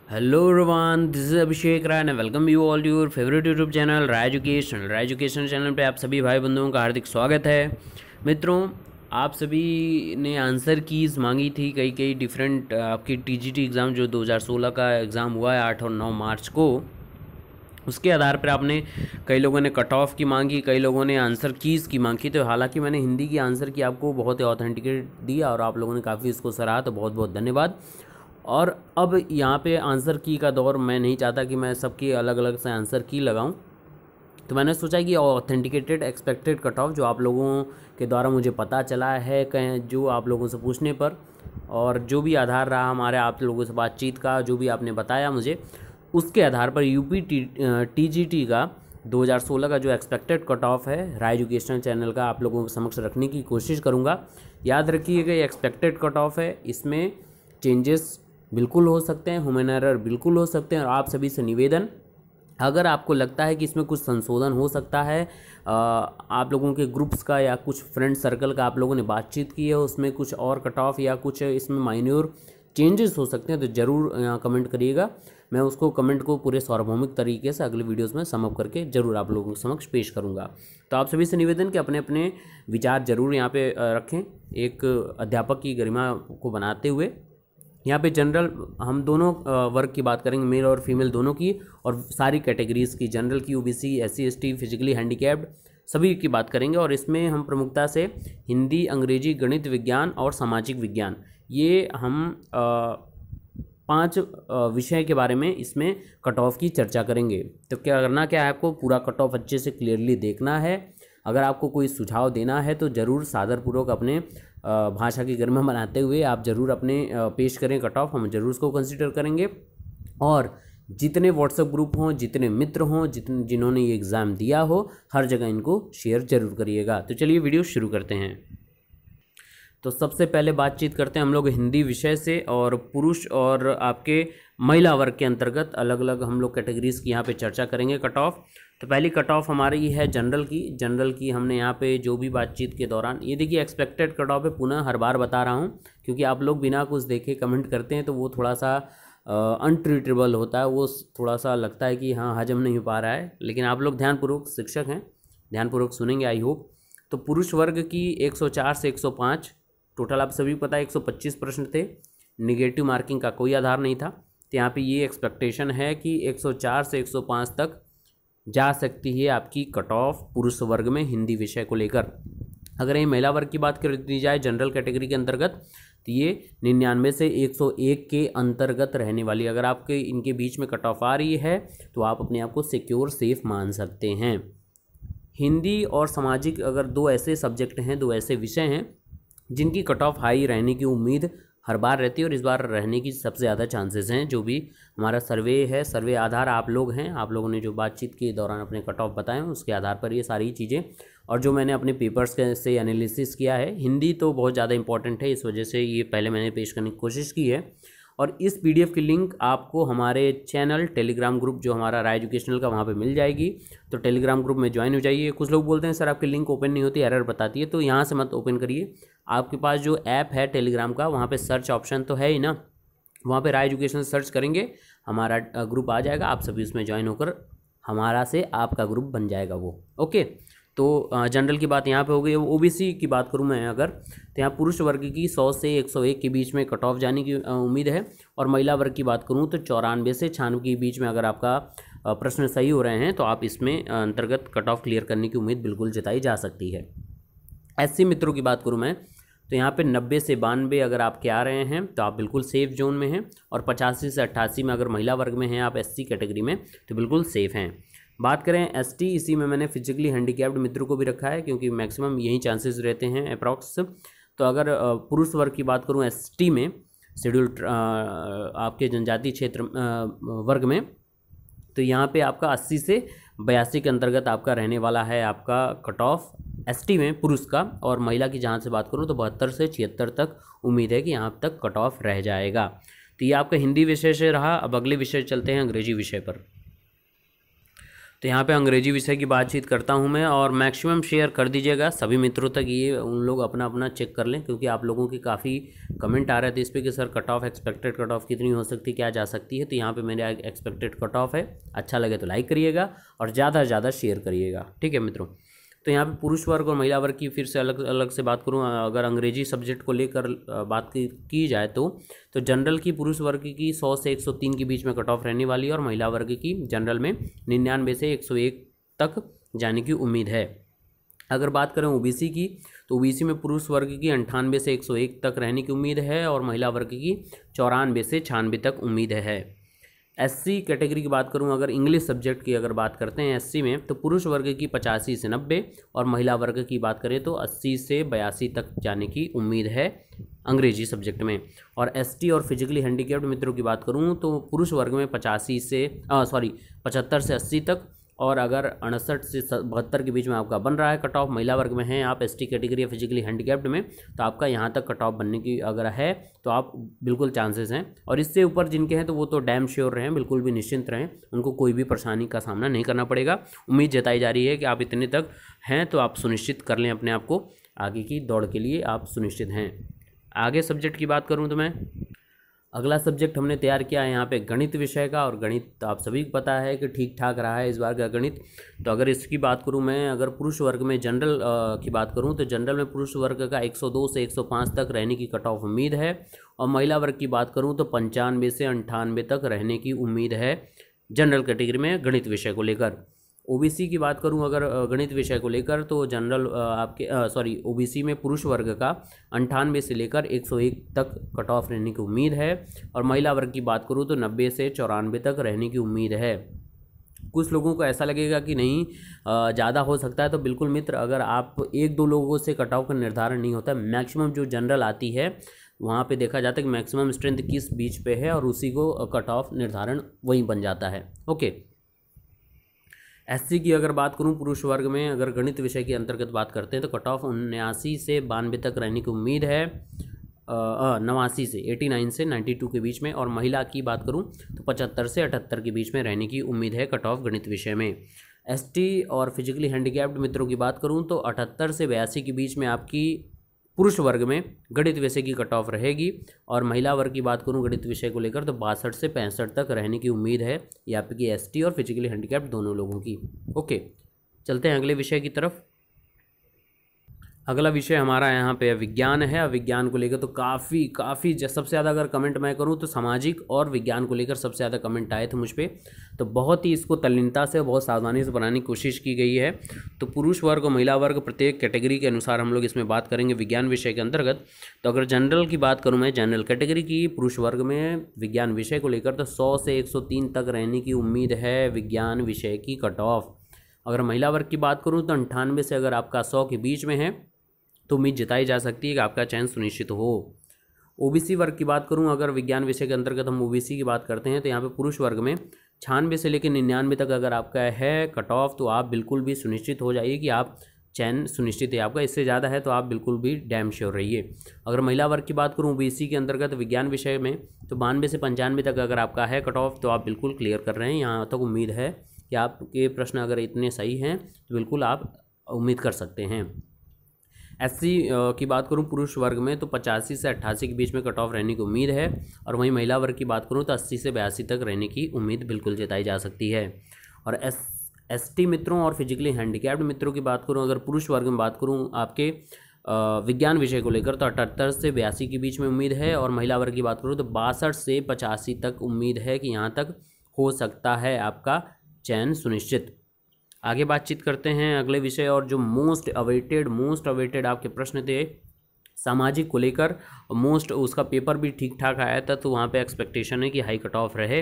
Hello everyone, this is Abhishek Rai and welcome you all to your favourite YouTube channel Rai education channel पे आप सभी भाई बंधुओं का हार्दिक स्वागत है। मित्रों, आप सभी ने आंसर कीज़ मांगी थी कई कई डिफरेंट आपकी टीजीटी एग्ज़ाम जो 2016 का एग्ज़ाम हुआ है 8 और 9 मार्च को। उसके आधार पर आपने कई लोगों ने कट ऑफ की मांगी, कई लोगों ने आंसर कीज़ की मांगी। तो हालांकि मैंने हिंदी की आंसर की आपको बहुत ही ऑथेंटिकेट दिया और आप लोगों ने काफ़ी इसको सराहा, तो बहुत बहुत धन्यवाद। और अब यहाँ पे आंसर की का दौर, मैं नहीं चाहता कि मैं सबकी अलग अलग से आंसर की लगाऊं, तो मैंने सोचा कि ऑथेंटिकेटेड एक्सपेक्टेड कट ऑफ जो आप लोगों के द्वारा मुझे पता चला है, कहीं जो आप लोगों से पूछने पर और जो भी आधार रहा हमारे आप लोगों से बातचीत का, जो भी आपने बताया मुझे, उसके आधार पर यूपी टीजीटी का 2016 का जो एक्सपेक्टेड कट ऑफ है राय एजुकेशनल चैनल का आप लोगों के समक्ष रखने की कोशिश करूँगा। याद रखिएगा, ये एक्सपेक्टेड कट ऑफ है, इसमें चेंजेस बिल्कुल हो सकते हैं, ह्यूमन एरर बिल्कुल हो सकते हैं। और आप सभी से निवेदन, अगर आपको लगता है कि इसमें कुछ संशोधन हो सकता है, आप लोगों के ग्रुप्स का या कुछ फ्रेंड सर्कल का आप लोगों ने बातचीत की है, उसमें कुछ और कट ऑफ या कुछ इसमें माइन्योर चेंजेस हो सकते हैं, तो ज़रूर यहाँ कमेंट करिएगा। मैं उसको कमेंट को पूरे सार्वभौमिक तरीके से अगले वीडियोस में सम अप करके ज़रूर आप लोगों के समक्ष पेश करूँगा। तो आप सभी से निवेदन कि अपने अपने विचार ज़रूर यहाँ पे रखें, एक अध्यापक की गरिमा को बनाते हुए। यहाँ पे जनरल हम दोनों वर्ग की बात करेंगे, मेल और फीमेल दोनों की, और सारी कैटेगरीज़ की, जनरल की, OBC, SC ST, physically handicapped, सभी की बात करेंगे। और इसमें हम प्रमुखता से हिंदी, अंग्रेजी, गणित, विज्ञान और सामाजिक विज्ञान, ये हम 5 विषय के बारे में इसमें कट ऑफ की चर्चा करेंगे। तो क्या करना क्या है, आपको पूरा कट ऑफ अच्छे से क्लियरली देखना है। अगर आपको कोई सुझाव देना है तो ज़रूर सादरपूर्वक अपने भाषा की गरिमा बनाते हुए आप ज़रूर अपने पेश करें कट ऑफ, हम ज़रूर उसको कंसिडर करेंगे। और जितने व्हाट्सएप ग्रुप हों, जितने मित्र हों, जिन्होंने ये एग्ज़ाम दिया हो, हर जगह इनको शेयर ज़रूर करिएगा। तो चलिए वीडियो शुरू करते हैं। तो सबसे पहले बातचीत करते हैं हम लोग हिंदी विषय से, और पुरुष और आपके महिला वर्ग के अंतर्गत अलग अलग हम लोग कैटेगरीज़ की यहाँ पे चर्चा करेंगे कट ऑफ। तो पहली कट ऑफ हमारी है जनरल की हमने यहाँ पे जो भी बातचीत के दौरान, ये देखिए एक्सपेक्टेड कट ऑफ है, पुनः हर बार बता रहा हूँ क्योंकि आप लोग बिना कुछ देखे कमेंट करते हैं तो वो थोड़ा सा अनट्रीटेबल होता है, वो थोड़ा सा लगता है कि हाँ हजम नहीं हो पा रहा है, लेकिन आप लोग ध्यानपूर्वक, शिक्षक हैं, ध्यानपूर्वक सुनेंगे आई होप। तो पुरुष वर्ग की 104 से 105 टोटल, आप सभी को पता है 125 प्रश्न थे, निगेटिव मार्किंग का कोई आधार नहीं था। तो यहाँ पे ये एक्सपेक्टेशन है कि 104 से 105 तक जा सकती है आपकी कट ऑफ पुरुष वर्ग में हिंदी विषय को लेकर। अगर ये महिला वर्ग की बात कर दी जाए जनरल कैटेगरी के अंतर्गत, तो ये 99 से 101 के अंतर्गत रहने वाली, अगर आपके इनके बीच में कट ऑफ आ रही है तो आप अपने आप को सिक्योर सेफ मान सकते हैं। हिंदी और सामाजिक अगर दो ऐसे सब्जेक्ट हैं, दो ऐसे विषय हैं जिनकी कट ऑफ हाई रहने की उम्मीद हर बार रहती है और इस बार रहने की सबसे ज़्यादा चांसेस हैं। जो भी हमारा सर्वे है, सर्वे आधार आप लोग हैं, आप लोगों ने जो बातचीत के दौरान अपने कट ऑफ बताए हैं उसके आधार पर ये सारी चीज़ें, और जो मैंने अपने पेपर्स से एनालिसिस किया है, हिंदी तो बहुत ज़्यादा इंपॉर्टेंट है, इस वजह से ये पहले मैंने पेश करने की कोशिश की है। और इस पीडीएफ की लिंक आपको हमारे चैनल टेलीग्राम ग्रुप जो हमारा राय एजुकेशनल का, वहाँ पे मिल जाएगी। तो टेलीग्राम ग्रुप में ज्वाइन हो जाइए। कुछ लोग बोलते हैं सर आपकी लिंक ओपन नहीं होती, एरर बताती है, तो यहाँ से मत ओपन करिए। आपके पास जो ऐप है टेलीग्राम का, वहाँ पे सर्च ऑप्शन तो है ही ना, वहाँ पे राय एजुकेशन सर्च करेंगे, हमारा ग्रुप आ जाएगा, आप सभी उसमें ज्वाइन होकर हमारा से आपका ग्रुप बन जाएगा वो। ओके, तो जनरल की बात यहाँ पे हो गई। ओबीसी की बात करूँ मैं अगर, तो यहाँ पुरुष वर्ग की 100 से 101 के बीच में कट ऑफ जाने की उम्मीद है। और महिला वर्ग की बात करूँ तो 94 से 96 के बीच में अगर आपका प्रश्न सही हो रहे हैं तो आप इसमें अंतर्गत कट ऑफ क्लियर करने की उम्मीद बिल्कुल जताई जा सकती है। एससी मित्रों की बात करूँ मैं, तो यहाँ पे 90 से 92 अगर आपके आ रहे हैं तो आप बिल्कुल सेफ जोन में हैं। और 85 से 88 में अगर महिला वर्ग में हैं आप एससी कैटेगरी में, तो बिल्कुल सेफ हैं। बात करें एसटी, इसी में मैंने फिजिकली हैंडीकैप्ड मित्रों को भी रखा है क्योंकि मैक्सिमम यही चांसेस रहते हैं अप्रॉक्स। तो अगर पुरुष वर्ग की बात करूँ एसटी में, शेड्यूल्ड आपके जनजातीय क्षेत्र वर्ग में, तो यहाँ पे आपका 80 से 82 के अंतर्गत आपका रहने वाला है आपका कट ऑफ एसटी में पुरुष का। और महिला की जहाँ से बात करूँ तो 72 से 76 तक उम्मीद है कि यहाँ तक कट ऑफ रह जाएगा। तो ये आपका हिंदी विषय से रहा। अब अगले विषय चलते हैं अंग्रेजी विषय पर। तो यहाँ पे अंग्रेजी विषय की बातचीत करता हूँ मैं, और मैक्सिमम शेयर कर दीजिएगा सभी मित्रों तक, ये उन लोग अपना अपना चेक कर लें, क्योंकि आप लोगों के काफ़ी कमेंट आ रहे थे इस पर कि sir cut off, expected cut off कितनी हो सकती है, क्या जा सकती है। तो यहाँ पे मेरा एक्सपेक्टेड कट ऑफ है। अच्छा लगे तो लाइक करिएगा और ज़्यादा से ज़्यादा शेयर करिएगा, ठीक है मित्रों। तो यहाँ पे पुरुष वर्ग और महिला वर्ग की फिर से अलग अलग से बात करूँ, अगर अंग्रेजी सब्जेक्ट को लेकर बात की जाए तो जनरल की पुरुष वर्ग की 100 से 103 के बीच में कट ऑफ रहने वाली है, और महिला वर्ग की जनरल में 99 से 101 तक जाने की उम्मीद है। अगर बात करें ओबीसी की, तो ओबीसी में पुरुष वर्ग की 98 से 101 तक रहने की उम्मीद है, और महिला वर्ग की 94 से 96 तक उम्मीद है। एससी कैटेगरी की बात करूं, अगर इंग्लिश सब्जेक्ट की अगर बात करते हैं एससी में, तो पुरुष वर्ग की 85 से 90, और महिला वर्ग की बात करें तो 80 से 82 तक जाने की उम्मीद है अंग्रेजी सब्जेक्ट में। और एसटी और फिजिकली हैंडीकैप्ड मित्रों की बात करूं तो पुरुष वर्ग में 75 से 80 तक, और अगर 68 से 72 के बीच में आपका बन रहा है कट ऑफ, महिला वर्ग में है आप एसटी कैटेगरी या फिजिकली हैंडीकैप्ड में, तो आपका यहाँ तक कट ऑफ बनने की अगर है तो आप बिल्कुल चांसेस हैं। और इससे ऊपर जिनके हैं तो वो तो डैम श्योर रहें, बिल्कुल भी निश्चिंत रहें, उनको कोई भी परेशानी का सामना नहीं करना पड़ेगा। उम्मीद जताई जा रही है कि आप इतने तक हैं तो आप सुनिश्चित कर लें अपने आप को, आगे की दौड़ के लिए आप सुनिश्चित हैं। आगे सब्जेक्ट की बात करूँ तो मैं अगला सब्जेक्ट हमने तैयार किया है यहाँ पे गणित विषय का, और गणित आप सभी को पता है कि ठीक ठाक रहा है इस बार का गणित। तो अगर इसकी बात करूँ मैं, अगर पुरुष वर्ग में जनरल की बात करूँ तो जनरल में पुरुष वर्ग का 102 से 105 तक रहने की कट ऑफ उम्मीद है, और महिला वर्ग की बात करूँ तो 95 से 98 तक रहने की उम्मीद है जनरल कैटेगरी में गणित विषय को लेकर। ओबीसी की बात करूं अगर गणित विषय को लेकर, तो जनरल ओबीसी में पुरुष वर्ग का 98 से लेकर 101 तक कट ऑफ रहने की उम्मीद है, और महिला वर्ग की बात करूं तो 90 से 94 तक रहने की उम्मीद है। कुछ लोगों को ऐसा लगेगा कि नहीं ज़्यादा हो सकता है, तो बिल्कुल मित्र, अगर आप एक दो लोगों से कट ऑफ का निर्धारण नहीं होता है, मैक्सिमम जो जनरल आती है वहाँ पे देखा जाता है कि मैक्सिमम स्ट्रेंथ किस बीच पे है, और उसी को कट ऑफ निर्धारण वहीं बन जाता है। ओके, एससी की अगर बात करूं पुरुष वर्ग में, अगर गणित विषय के अंतर्गत बात करते हैं तो कट ऑफ 79 से 92 तक रहने की उम्मीद है, 89 से 89 से 92 के बीच में। और महिला की बात करूं तो 75 से 78 के बीच में रहने की उम्मीद है कट ऑफ गणित विषय में। एसटी और फिजिकली हैंडीकैप्ड मित्रों की बात करूं तो 78 से 82 के बीच में आपकी पुरुष वर्ग में गणित विषय की कट ऑफ रहेगी, और महिला वर्ग की बात करूं गणित विषय को लेकर तो 62 से 65 तक रहने की उम्मीद है, ये आपकी एसटी और फिजिकली हैंडीकैप्ड दोनों लोगों की। ओके, चलते हैं अगले विषय की तरफ। अगला विषय हमारा यहाँ पे विज्ञान है। विज्ञान को लेकर तो काफ़ी सबसे ज़्यादा अगर कमेंट मैं करूँ तो सामाजिक और विज्ञान को लेकर सबसे ज़्यादा कमेंट आए थे मुझ पे, तो बहुत ही इसको तल्लीनता से बहुत सावधानी से बनाने की कोशिश की गई है। तो पुरुष वर्ग और महिला वर्ग प्रत्येक कैटेगरी के अनुसार हम लोग इसमें बात करेंगे विज्ञान विषय के अंतर्गत। तो अगर जनरल की बात करूँ मैं, जनरल कैटेगरी की पुरुष वर्ग में विज्ञान विषय को लेकर तो 100 से 103 तक रहने की उम्मीद है विज्ञान विषय की कट ऑफ। अगर महिला वर्ग की बात करूँ तो 98 से अगर आपका 100 के बीच में है तो उम्मीद जताई जा सकती है कि आपका चयन सुनिश्चित हो। ओबीसी वर्ग की बात करूं, अगर विज्ञान विषय के अंतर्गत हम ओबीसी की बात करते हैं तो यहाँ पे पुरुष वर्ग में 96 से लेकर 99 तक अगर आपका है कट ऑफ, तो आप बिल्कुल भी सुनिश्चित हो जाइए कि आप चयन सुनिश्चित है आपका। इससे ज़्यादा है तो आप बिल्कुल भी डैम श्योर रहिए। अगर महिला वर्ग की बात करूँ ओबीसी के अंतर्गत विज्ञान विषय में, तो 92 से 95 तक अगर आपका है कट ऑफ, तो आप बिल्कुल क्लियर कर रहे हैं। यहाँ तक उम्मीद है कि आपके प्रश्न अगर इतने सही हैं तो बिल्कुल आप उम्मीद कर सकते हैं। एससी की बात करूं पुरुष वर्ग में तो 85 से 88 के बीच में कट ऑफ रहने की उम्मीद है, और वहीं महिला वर्ग की बात करूं तो 80 से 82 तक रहने की उम्मीद बिल्कुल जताई जा सकती है। और एसटी मित्रों और फिजिकली हैंडीकैप्ड मित्रों की बात करूं, अगर पुरुष वर्ग में बात करूं आपके विज्ञान विषय को लेकर तो 78 से 82 के बीच में उम्मीद है, और महिला वर्ग की बात करूँ तो 62 से 85 तक उम्मीद है कि यहाँ तक हो सकता है आपका चयन सुनिश्चित। आगे बातचीत करते हैं अगले विषय, और जो मोस्ट अवेटेड आपके प्रश्न थे सामाजिक को लेकर, उसका पेपर भी ठीक ठाक आया था, तो वहाँ पे एक्सपेक्टेशन है कि हाई कट ऑफ रहे।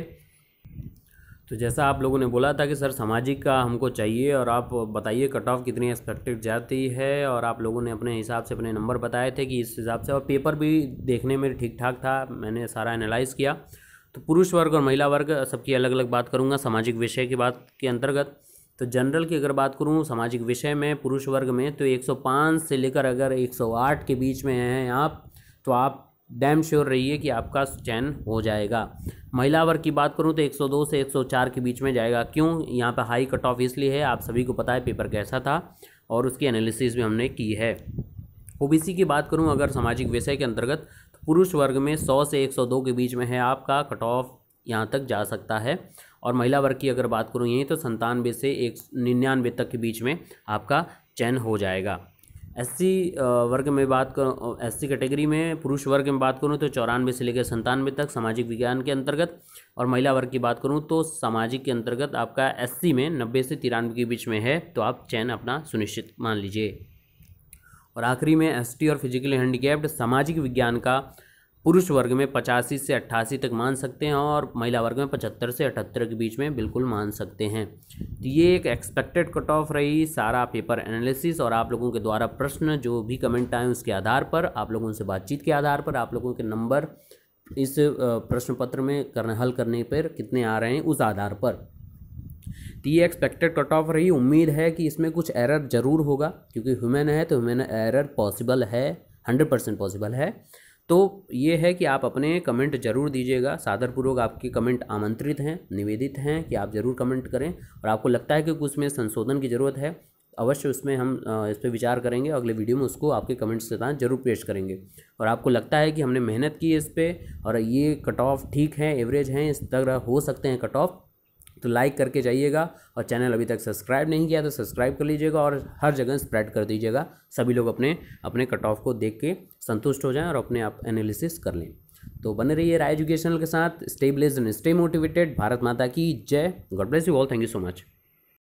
तो जैसा आप लोगों ने बोला था कि सर सामाजिक का हमको चाहिए और आप बताइए कट ऑफ कितनी एक्सपेक्टेड जाती है, और आप लोगों ने अपने हिसाब से अपने नंबर बताए थे कि इस हिसाब से, और पेपर भी देखने में ठीक ठाक था, मैंने सारा एनालाइज़ किया। तो पुरुष वर्ग और महिला वर्ग सबकी अलग अलग बात करूँगा सामाजिक विषय की बात के अंतर्गत। तो जनरल की अगर बात करूं सामाजिक विषय में पुरुष वर्ग में तो 105 से लेकर अगर 108 के बीच में हैं आप, तो आप डैम श्योर रहिए कि आपका चयन हो जाएगा। महिला वर्ग की बात करूं तो 102 से 104 के बीच में जाएगा। क्यों यहाँ पे हाई कट ऑफ इसलिए है, आप सभी को पता है पेपर कैसा था और उसकी एनालिसिस भी हमने की है। ओबीसी की बात करूं अगर सामाजिक विषय के अंतर्गत, तो पुरुष वर्ग में 100 से 102 के बीच में है आपका कट ऑफ, यहाँ तक जा सकता है। और महिला वर्ग की अगर बात करूं यहीं तो 97 से 199 तक के बीच में आपका चयन हो जाएगा। एससी वर्ग में बात करूँ, एससी कैटेगरी में पुरुष वर्ग में बात करूँ तो 94 से लेकर 97 तक सामाजिक विज्ञान के अंतर्गत, और महिला वर्ग की बात करूँ तो सामाजिक के अंतर्गत आपका एससी में 90 से 93 के बीच में है, तो आप चयन अपना सुनिश्चित मान लीजिए। और आखिरी में एसटी और फिजिकली हैंडीकैप्ड सामाजिक विज्ञान का पुरुष वर्ग में 85 से 88 तक मान सकते हैं और महिला वर्ग में 75 से 78 के बीच में बिल्कुल मान सकते हैं। तो ये एक एक्सपेक्टेड कट ऑफ रही, सारा पेपर एनालिसिस और आप लोगों के द्वारा प्रश्न जो भी कमेंट आए उसके आधार पर, आप लोगों से बातचीत के आधार पर, आप लोगों के नंबर इस प्रश्न पत्र में हल करने पर कितने आ रहे हैं उस आधार पर। तो ये एक्सपेक्टेड कट ऑफ रही। उम्मीद है कि इसमें कुछ एरर जरूर होगा, क्योंकि ह्यूमन है तो ह्यूमन एरर पॉसिबल है, 100% पॉसिबल है। तो ये है कि आप अपने कमेंट जरूर दीजिएगा, सादरपूर्वक आपके कमेंट आमंत्रित हैं, निवेदित हैं कि आप ज़रूर कमेंट करें। और आपको लगता है कि कुछ में संशोधन की ज़रूरत है, अवश्य उसमें हम इस पर विचार करेंगे, अगले वीडियो में उसको आपके कमेंट्स के साथ जरूर पेश करेंगे। और आपको लगता है कि हमने मेहनत की है इस पर और ये कट ऑफ ठीक है, एवरेज हैं, इस तरह हो सकते हैं कट ऑफ, तो लाइक करके जाइएगा। और चैनल अभी तक सब्सक्राइब नहीं किया तो सब्सक्राइब कर लीजिएगा और हर जगह स्प्रेड कर दीजिएगा, सभी लोग अपने अपने कट ऑफ को देख के संतुष्ट हो जाएं और अपने आप एनालिसिस कर लें। तो बने रहिए राय एजुकेशनल के साथ। Stay blessed and stay motivated. Bharat माता की जय। God bless you all. Thank you so much.